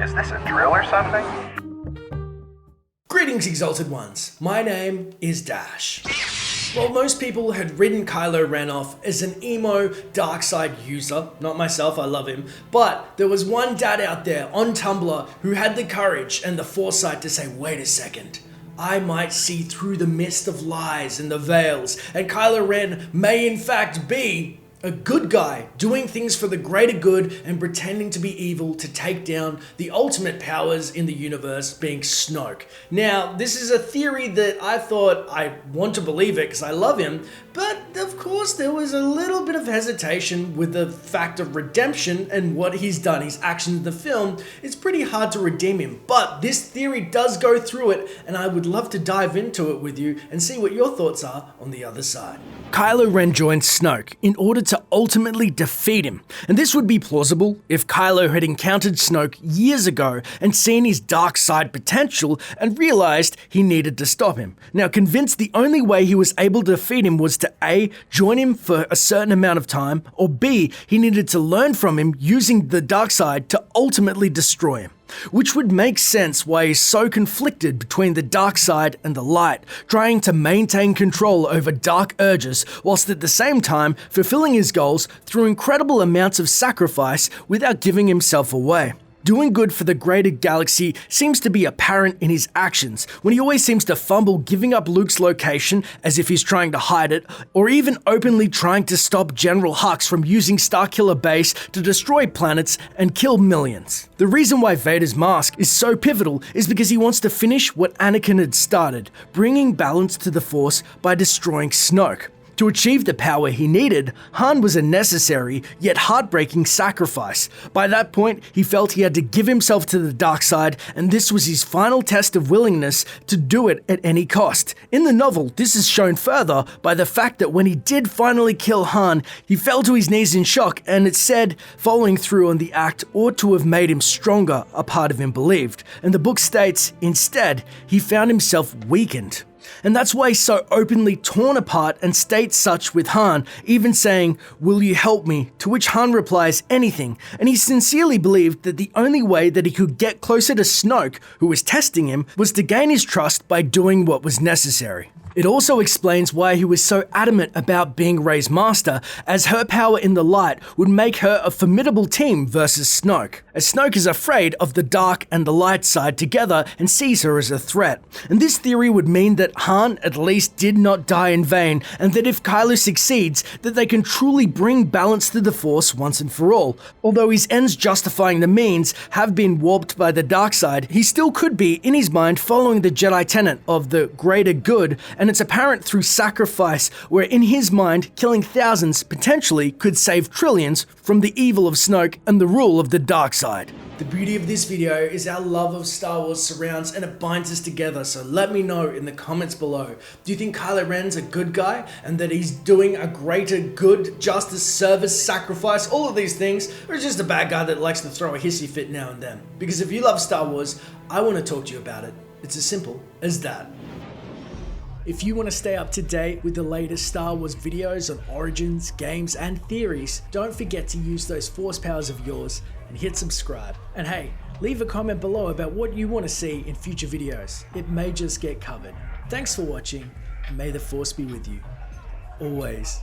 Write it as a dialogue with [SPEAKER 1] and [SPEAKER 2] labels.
[SPEAKER 1] Is this a drill or something?
[SPEAKER 2] Greetings, Exalted Ones. My name is Dash. While most people had written Kylo Ren off as an emo dark side user, not myself, I love him, but there was one dad out there on Tumblr who had the courage and the foresight to say, wait a second, I might see through the mist of lies and the veils, and Kylo Ren may in fact be a good guy doing things for the greater good and pretending to be evil to take down the ultimate powers in the universe, being Snoke. Now, this is a theory that I thought I want to believe it because I love him, but of course there was a little bit of hesitation with the fact of redemption and what he's done, his actions in the film. It's pretty hard to redeem him, but this theory does go through it, and I would love to dive into it with you and see what your thoughts are on the other side. Kylo Ren joins Snoke in order to ultimately defeat him, and this would be plausible if Kylo had encountered Snoke years ago and seen his dark side potential and realized he needed to stop him. Now, convinced the only way he was able to defeat him was to A, join him for a certain amount of time, or B, he needed to learn from him using the dark side to ultimately destroy him. Which would make sense why he's so conflicted between the dark side and the light, trying to maintain control over dark urges, whilst at the same time fulfilling his goals through incredible amounts of sacrifice without giving himself away. Doing good for the greater galaxy seems to be apparent in his actions, when he always seems to fumble giving up Luke's location as if he's trying to hide it, or even openly trying to stop General Hux from using Starkiller Base to destroy planets and kill millions. The reason why Vader's mask is so pivotal is because he wants to finish what Anakin had started, bringing balance to the Force by destroying Snoke. To achieve the power he needed, Han was a necessary yet heartbreaking sacrifice. By that point, he felt he had to give himself to the dark side, and this was his final test of willingness to do it at any cost. In the novel, this is shown further by the fact that when he did finally kill Han, he fell to his knees in shock, and it's said following through on the act ought to have made him stronger, a part of him believed. And the book states, instead, he found himself weakened. And that's why he's so openly torn apart and states such with Han, even saying, "Will you help me?" To which Han replies, "Anything." And he sincerely believed that the only way that he could get closer to Snoke, who was testing him, was to gain his trust by doing what was necessary. It also explains why he was so adamant about being Rey's master, as her power in the light would make her a formidable team versus Snoke, as Snoke is afraid of the dark and the light side together and sees her as a threat. And this theory would mean that Han at least did not die in vain, and that if Kylo succeeds, that they can truly bring balance to the Force once and for all. Although his ends justifying the means have been warped by the dark side, he still could be, in his mind, following the Jedi tenet of the greater good, and it's apparent through sacrifice, where in his mind, killing thousands potentially could save trillions from the evil of Snoke and the rule of the dark side. The beauty of this video is our love of Star Wars surrounds and it binds us together, so let me know in the comments below. Do you think Kylo Ren's a good guy and that he's doing a greater good, justice, service, sacrifice, all of these things, or is just a bad guy that likes to throw a hissy fit now and then? Because if you love Star Wars, I want to talk to you about it. It's as simple as that. If you want to stay up to date with the latest Star Wars videos on origins, games, and theories, don't forget to use those force powers of yours and hit subscribe. And hey, leave a comment below about what you want to see in future videos. It may just get covered. Thanks for watching, and may the Force be with you. Always.